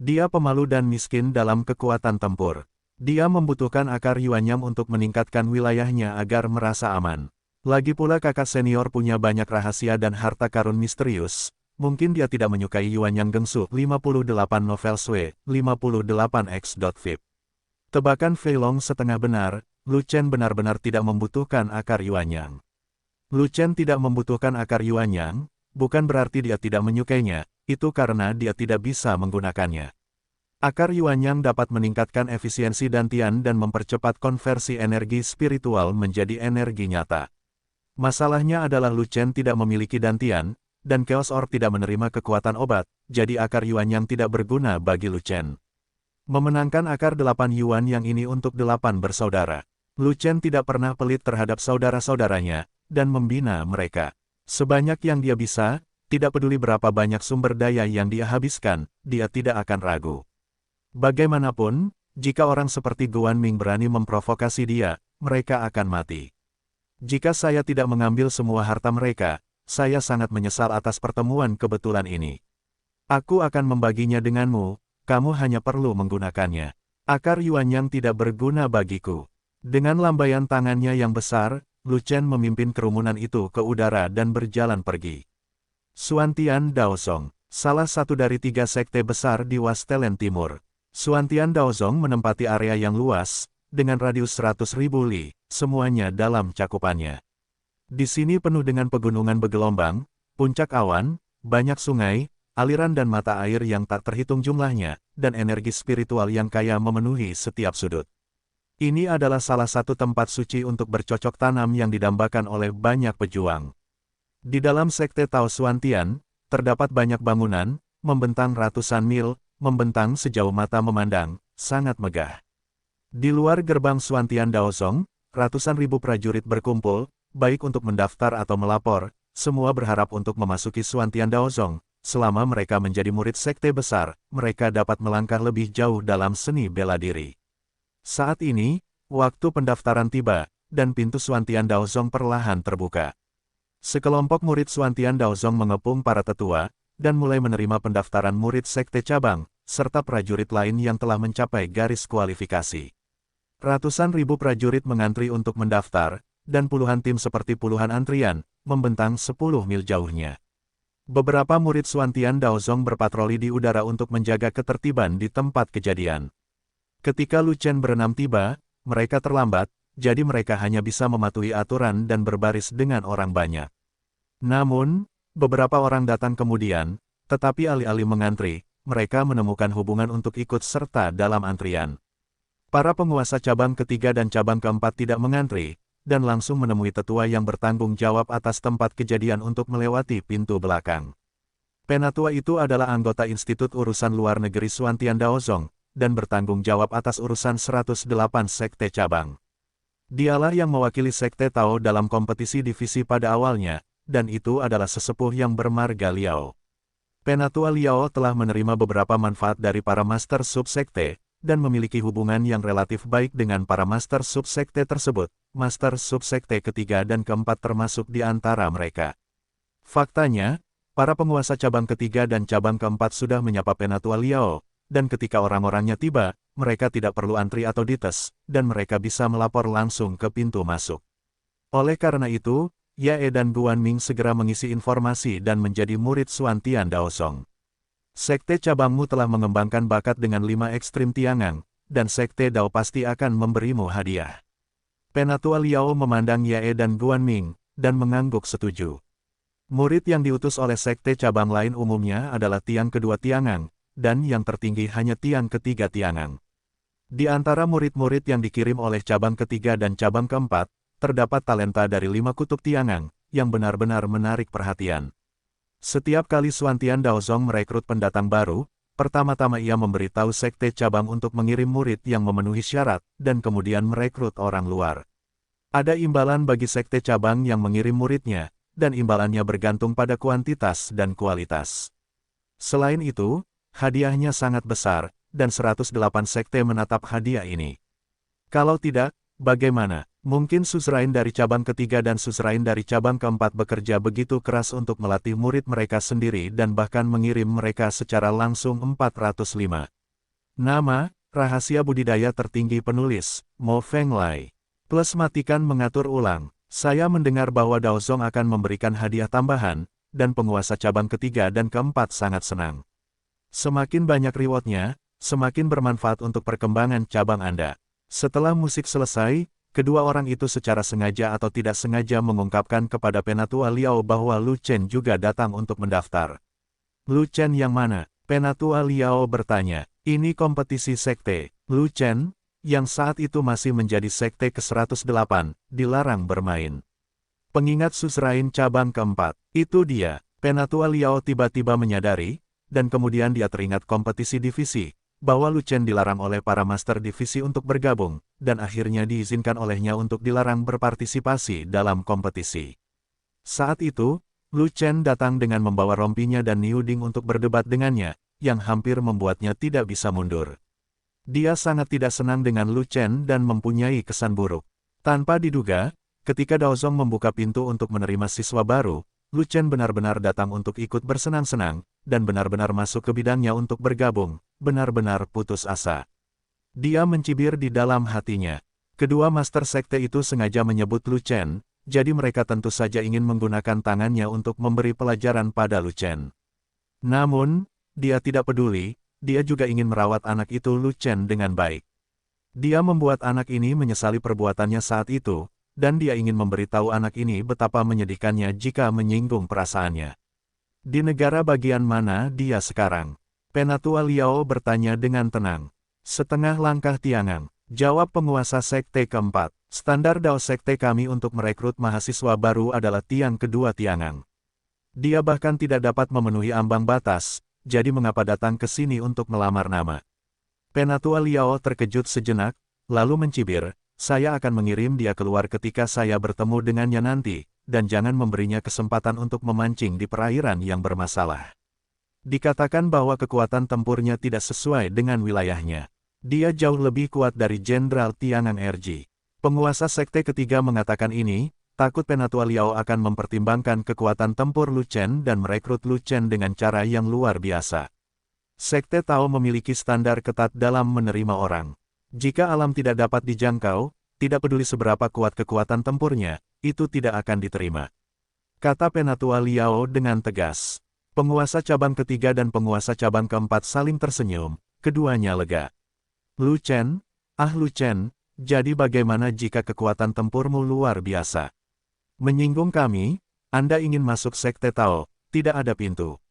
Dia pemalu dan miskin dalam kekuatan tempur. Dia membutuhkan akar Yuanyang untuk meningkatkan wilayahnya agar merasa aman. Lagi pula kakak senior punya banyak rahasia dan harta karun misterius. Mungkin dia tidak menyukai Yuanyang Gengsu 58 novel Sue, 58x.vip. Tebakan Fei Long setengah benar, Lu Chen benar-benar tidak membutuhkan akar Yuanyang. Lu Chen tidak membutuhkan akar Yuanyang, bukan berarti dia tidak menyukainya, itu karena dia tidak bisa menggunakannya. Akar Yuanyang dapat meningkatkan efisiensi dantian dan mempercepat konversi energi spiritual menjadi energi nyata. Masalahnya adalah Lu Chen tidak memiliki dantian, dan Chaos Orb tidak menerima kekuatan obat, jadi akar Yuanyang tidak berguna bagi Lu Chen. Memenangkan akar 8 Yuan yang ini untuk 8 bersaudara. Lu Chen tidak pernah pelit terhadap saudara-saudaranya, dan membina mereka. Sebanyak yang dia bisa, tidak peduli berapa banyak sumber daya yang dia habiskan, dia tidak akan ragu. Bagaimanapun, jika orang seperti Guan Ming berani memprovokasi dia, mereka akan mati. Jika saya tidak mengambil semua harta mereka, saya sangat menyesal atas pertemuan kebetulan ini. Aku akan membaginya denganmu, kamu hanya perlu menggunakannya. Akar Yuanyang tidak berguna bagiku. Dengan lambaian tangannya yang besar, Lu Chen memimpin kerumunan itu ke udara dan berjalan pergi. Xuantian Daozong, salah satu dari 3 sekte besar di Wastelen Timur. Xuantian Daozong menempati area yang luas, dengan radius 100.000 li, semuanya dalam cakupannya. Di sini penuh dengan pegunungan bergelombang, puncak awan, banyak sungai, aliran dan mata air yang tak terhitung jumlahnya, dan energi spiritual yang kaya memenuhi setiap sudut. Ini adalah salah satu tempat suci untuk bercocok tanam yang didambakan oleh banyak pejuang. Di dalam sekte Tao Xuantian, terdapat banyak bangunan, membentang ratusan mil, membentang sejauh mata memandang, sangat megah. Di luar gerbang Xuantian Daozong, ratusan ribu prajurit berkumpul, baik untuk mendaftar atau melapor, semua berharap untuk memasuki Xuantian Daozong. Selama mereka menjadi murid sekte besar, mereka dapat melangkah lebih jauh dalam seni bela diri. Saat ini, waktu pendaftaran tiba, dan pintu Xuantian Daozong perlahan terbuka. Sekelompok murid Xuantian Daozong mengepung para tetua, dan mulai menerima pendaftaran murid sekte cabang, serta prajurit lain yang telah mencapai garis kualifikasi. Ratusan ribu prajurit mengantri untuk mendaftar, dan puluhan tim seperti puluhan antrian, membentang 10 mil jauhnya. Beberapa murid Xuantian Daozong berpatroli di udara untuk menjaga ketertiban di tempat kejadian. Ketika Lu Chen berenam tiba, mereka terlambat, jadi mereka hanya bisa mematuhi aturan dan berbaris dengan orang banyak. Namun, beberapa orang datang kemudian, tetapi alih-alih mengantri, mereka menemukan hubungan untuk ikut serta dalam antrian. Para penguasa cabang ketiga dan cabang keempat tidak mengantri, dan langsung menemui tetua yang bertanggung jawab atas tempat kejadian untuk melewati pintu belakang. Penatua itu adalah anggota Institut Urusan Luar Negeri Xuantian Daozong, dan bertanggung jawab atas urusan 108 sekte cabang. Dialah yang mewakili sekte Tao dalam kompetisi divisi pada awalnya, dan itu adalah sesepuh yang bermarga Liao. Penatua Liao telah menerima beberapa manfaat dari para master subsekte, dan memiliki hubungan yang relatif baik dengan para master subsekte tersebut. Master subsekte ketiga dan keempat termasuk di antara mereka. Faktanya, para penguasa cabang ketiga dan cabang keempat sudah menyapa Penatua Liao, dan ketika orang-orangnya tiba, mereka tidak perlu antri atau dites, dan mereka bisa melapor langsung ke pintu masuk. Oleh karena itu, Yae dan Guan Ming segera mengisi informasi dan menjadi murid Xuantian Daozong. Sekte cabangmu telah mengembangkan bakat dengan 5 ekstrim tiangang, dan sekte Dao pasti akan memberimu hadiah. Penatua Liao memandang Yae dan Guan Ming, dan mengangguk setuju. Murid yang diutus oleh sekte cabang lain umumnya adalah tiang kedua Tiangang, dan yang tertinggi hanya tiang ketiga Tiangang. Di antara murid-murid yang dikirim oleh cabang ketiga dan cabang keempat, terdapat talenta dari 5 kutub Tiangang, yang benar-benar menarik perhatian. Setiap kali Xuantian Daozong merekrut pendatang baru, pertama-tama ia memberitahu sekte cabang untuk mengirim murid yang memenuhi syarat, dan kemudian merekrut orang luar. Ada imbalan bagi sekte cabang yang mengirim muridnya, dan imbalannya bergantung pada kuantitas dan kualitas. Selain itu, hadiahnya sangat besar, dan 108 sekte menatap hadiah ini. Kalau tidak, bagaimana? Mungkin suzerain dari cabang ketiga dan suzerain dari cabang keempat bekerja begitu keras untuk melatih murid mereka sendiri dan bahkan mengirim mereka secara langsung 405. Nama, rahasia budidaya tertinggi penulis, Mo Fenglai. Plus matikan mengatur ulang. Saya mendengar bahwa Daozong akan memberikan hadiah tambahan, dan penguasa cabang ketiga dan keempat sangat senang. Semakin banyak rewardnya, semakin bermanfaat untuk perkembangan cabang Anda. Setelah musik selesai, kedua orang itu secara sengaja atau tidak sengaja mengungkapkan kepada Penatua Liao bahwa Lu Chen juga datang untuk mendaftar. Lu Chen yang mana? Penatua Liao bertanya. Ini kompetisi sekte. Lu Chen, yang saat itu masih menjadi sekte ke-108, dilarang bermain. Pengingat suzerain cabang keempat, itu dia. Penatua Liao tiba-tiba menyadari, dan kemudian dia teringat kompetisi divisi, bahwa Lu Chen dilarang oleh para master divisi untuk bergabung, dan akhirnya diizinkan olehnya untuk dilarang berpartisipasi dalam kompetisi. Saat itu, Lu Chen datang dengan membawa rompinya dan Niu Ding untuk berdebat dengannya, yang hampir membuatnya tidak bisa mundur. Dia sangat tidak senang dengan Lu Chen dan mempunyai kesan buruk. Tanpa diduga, ketika Daozong membuka pintu untuk menerima siswa baru, Lu Chen benar-benar datang untuk ikut bersenang-senang, dan benar-benar masuk ke bidangnya untuk bergabung, benar-benar putus asa. Dia mencibir di dalam hatinya. Kedua master sekte itu sengaja menyebut Lu Chen, jadi mereka tentu saja ingin menggunakan tangannya untuk memberi pelajaran pada Lu Chen. Namun, dia tidak peduli. Dia juga ingin merawat anak itu Lu Chen dengan baik. Dia membuat anak ini menyesali perbuatannya saat itu, dan dia ingin memberitahu anak ini betapa menyedihkannya jika menyinggung perasaannya. Di negara bagian mana dia sekarang? Penatua Liao bertanya dengan tenang. Setengah langkah Tiangang, jawab penguasa sekte keempat. Standar Dao sekte kami untuk merekrut mahasiswa baru adalah tiang kedua Tiangang. Dia bahkan tidak dapat memenuhi ambang batas. Jadi mengapa datang ke sini untuk melamar nama? Penatua Liao terkejut sejenak, lalu mencibir, saya akan mengirim dia keluar ketika saya bertemu dengannya nanti, dan jangan memberinya kesempatan untuk memancing di perairan yang bermasalah. Dikatakan bahwa kekuatan tempurnya tidak sesuai dengan wilayahnya. Dia jauh lebih kuat dari Jenderal Tiangang RG. Penguasa sekte ketiga mengatakan ini, takut Penatua Liao akan mempertimbangkan kekuatan tempur Lu Chen dan merekrut Lu Chen dengan cara yang luar biasa. Sekte Tao memiliki standar ketat dalam menerima orang. Jika alam tidak dapat dijangkau, tidak peduli seberapa kuat kekuatan tempurnya, itu tidak akan diterima. Kata Penatua Liao dengan tegas. Penguasa cabang ketiga dan penguasa cabang keempat saling tersenyum, keduanya lega. Lu Chen, Lu Chen, jadi bagaimana jika kekuatan tempurmu luar biasa? Menyinggung kami, Anda ingin masuk sekte Tao, tidak ada pintu.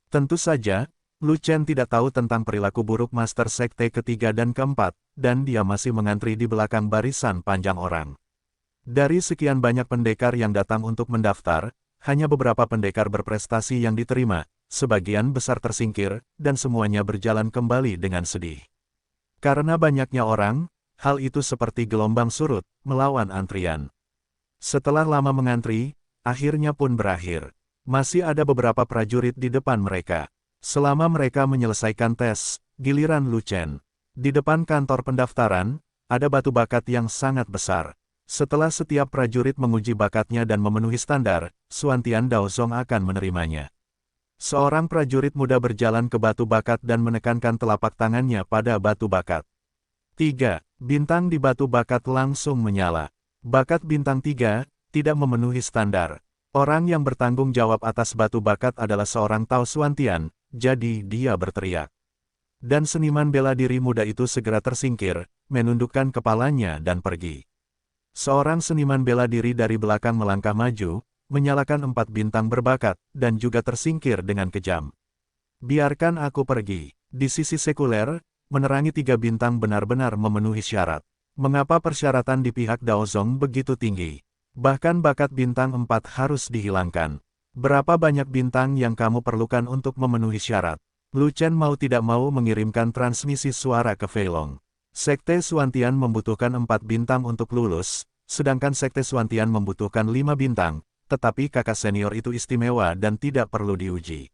Tentu saja, Lu Chen tidak tahu tentang perilaku buruk master sekte ketiga dan keempat, dan dia masih mengantri di belakang barisan panjang orang. Dari sekian banyak pendekar yang datang untuk mendaftar, hanya beberapa pendekar berprestasi yang diterima, sebagian besar tersingkir, dan semuanya berjalan kembali dengan sedih. Karena banyaknya orang, hal itu seperti gelombang surut, melawan antrian. Setelah lama mengantri, akhirnya pun berakhir. Masih ada beberapa prajurit di depan mereka. Selama mereka menyelesaikan tes, giliran Lu Chen. Di depan kantor pendaftaran, ada batu bakat yang sangat besar. Setelah setiap prajurit menguji bakatnya dan memenuhi standar, Xuantian Daozong akan menerimanya. Seorang prajurit muda berjalan ke batu bakat dan menekankan telapak tangannya pada batu bakat. 3. Bintang di batu bakat langsung menyala. Bakat bintang 3, tidak memenuhi standar. Orang yang bertanggung jawab atas batu bakat adalah seorang Tao Xuantian, jadi dia berteriak. Dan seniman bela diri muda itu segera tersingkir, menundukkan kepalanya dan pergi. Seorang seniman bela diri dari belakang melangkah maju, menyalakan 4 bintang berbakat, dan juga tersingkir dengan kejam. Biarkan aku pergi. Di sisi sekuler, menerangi 3 bintang benar-benar memenuhi syarat. Mengapa persyaratan di pihak Daozong begitu tinggi? Bahkan bakat bintang 4 harus dihilangkan. Berapa banyak bintang yang kamu perlukan untuk memenuhi syarat? Lu Chen mau tidak mau mengirimkan transmisi suara ke Fei Long. Sekte Suantian membutuhkan 4 bintang untuk lulus, sedangkan Sekte Suantian membutuhkan 5 bintang, tetapi kakak senior itu istimewa dan tidak perlu diuji.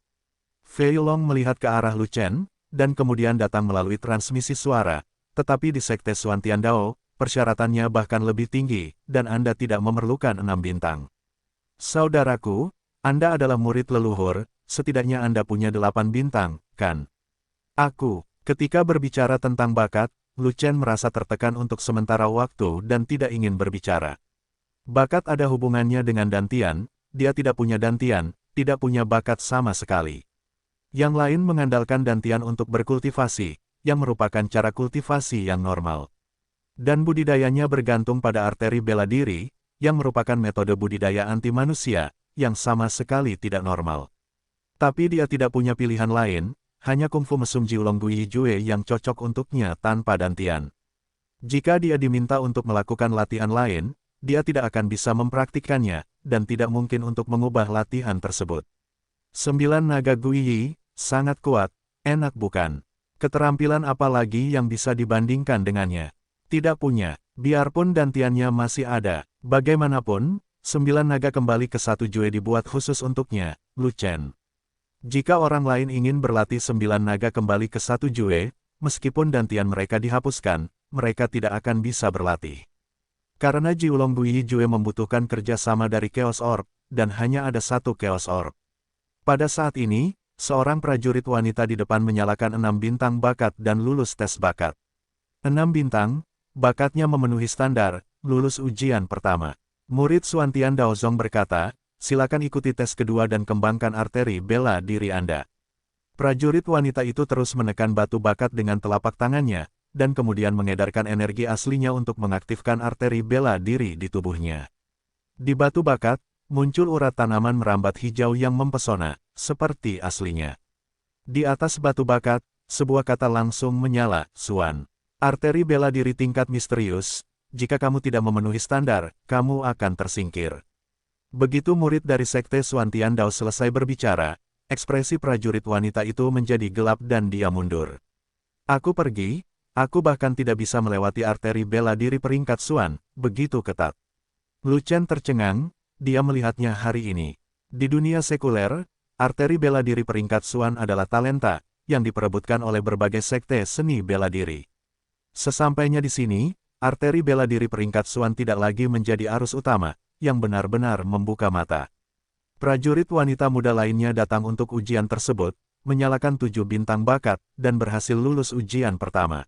Fei Long melihat ke arah Lu Chen, dan kemudian datang melalui transmisi suara, tetapi di Sekte Suantian Dao, persyaratannya bahkan lebih tinggi, dan Anda tidak memerlukan 6 bintang. Saudaraku, Anda adalah murid leluhur, setidaknya Anda punya 8 bintang, kan? Ketika berbicara tentang bakat, Lu Chen merasa tertekan untuk sementara waktu dan tidak ingin berbicara. Bakat ada hubungannya dengan dantian, dia tidak punya dantian, tidak punya bakat sama sekali. Yang lain mengandalkan dantian untuk berkultivasi, yang merupakan cara kultivasi yang normal. Dan budidayanya bergantung pada arteri bela diri, yang merupakan metode budidaya anti manusia, yang sama sekali tidak normal. Tapi dia tidak punya pilihan lain, hanya kungfu mesum Jiulong Gui Jue yang cocok untuknya tanpa dantian. Jika dia diminta untuk melakukan latihan lain, dia tidak akan bisa mempraktikkannya, dan tidak mungkin untuk mengubah latihan tersebut. 9 naga Gui Yi, sangat kuat, enak bukan? Keterampilan apa lagi yang bisa dibandingkan dengannya? Tidak punya, biarpun dantiannya masih ada. Bagaimanapun, 9 naga kembali ke 1 Jue dibuat khusus untuknya, Lu Chen. Jika orang lain ingin berlatih 9 naga kembali ke 1 Jue, meskipun dantian mereka dihapuskan, mereka tidak akan bisa berlatih. Karena Jiulong Gui Jue membutuhkan kerjasama dari Chaos Orb, dan hanya ada 1 Chaos Orb. Pada saat ini, seorang prajurit wanita di depan menyalakan 6 bintang bakat dan lulus tes bakat. 6 bintang, bakatnya memenuhi standar, lulus ujian pertama. Murid Suantian Daozong berkata, silakan ikuti tes kedua dan kembangkan arteri bela diri Anda. Prajurit wanita itu terus menekan batu bakat dengan telapak tangannya, dan kemudian mengedarkan energi aslinya untuk mengaktifkan arteri bela diri di tubuhnya. Di batu bakat, muncul urat tanaman merambat hijau yang mempesona, seperti aslinya. Di atas batu bakat, sebuah kata langsung menyala, Suan. Arteri bela diri tingkat misterius, jika kamu tidak memenuhi standar, kamu akan tersingkir. Begitu murid dari Sekte Suantian Dao selesai berbicara, ekspresi prajurit wanita itu menjadi gelap dan dia mundur. Aku pergi, aku bahkan tidak bisa melewati arteri bela diri peringkat Suan, begitu ketat. Lu Chen tercengang, dia melihatnya hari ini. Di dunia sekuler, arteri bela diri peringkat Suan adalah talenta, yang diperebutkan oleh berbagai sekte seni bela diri. Sesampainya di sini, arteri bela diri peringkat Suan tidak lagi menjadi arus utama, yang benar-benar membuka mata. Prajurit wanita muda lainnya datang untuk ujian tersebut, menyalakan 7 bintang bakat, dan berhasil lulus ujian pertama.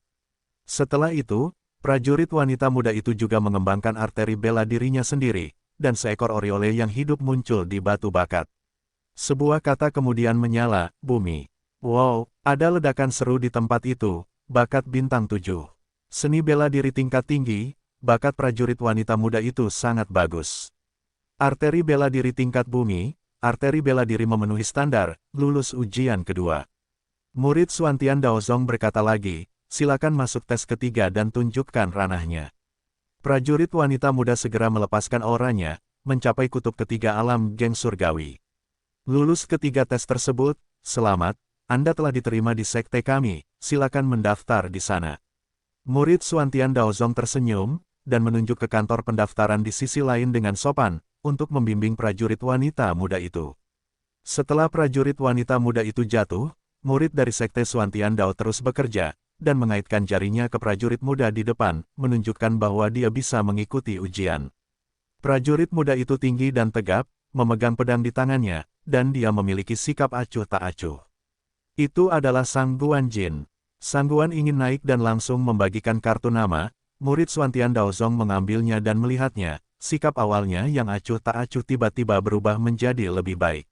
Setelah itu, prajurit wanita muda itu juga mengembangkan arteri bela dirinya sendiri, dan seekor oriole yang hidup muncul di batu bakat. Sebuah kata kemudian menyala, bumi. Wow, ada ledakan seru di tempat itu, bakat bintang 7. Seni bela diri tingkat tinggi, bakat prajurit wanita muda itu sangat bagus. Arteri bela diri tingkat bumi, arteri bela diri memenuhi standar, lulus ujian kedua. Murid Suantian Daozong berkata lagi, silakan masuk tes ketiga dan tunjukkan ranahnya. Prajurit wanita muda segera melepaskan auranya, mencapai kutub ketiga alam geng surgawi. Lulus ketiga tes tersebut, selamat, Anda telah diterima di sekte kami, silakan mendaftar di sana. Murid Suantian Daozong tersenyum, dan menunjuk ke kantor pendaftaran di sisi lain dengan sopan, untuk membimbing prajurit wanita muda itu. Setelah prajurit wanita muda itu jatuh, murid dari sekte Suantian Dao terus bekerja, dan mengaitkan jarinya ke prajurit muda di depan, menunjukkan bahwa dia bisa mengikuti ujian. Prajurit muda itu tinggi dan tegap, memegang pedang di tangannya, dan dia memiliki sikap acuh tak acuh. Itu adalah Sang Guan Jin. Sang Guan ingin naik dan langsung membagikan kartu nama. Murid Suantian Daozong mengambilnya dan melihatnya, sikap awalnya yang acuh tak acuh tiba-tiba berubah menjadi lebih baik.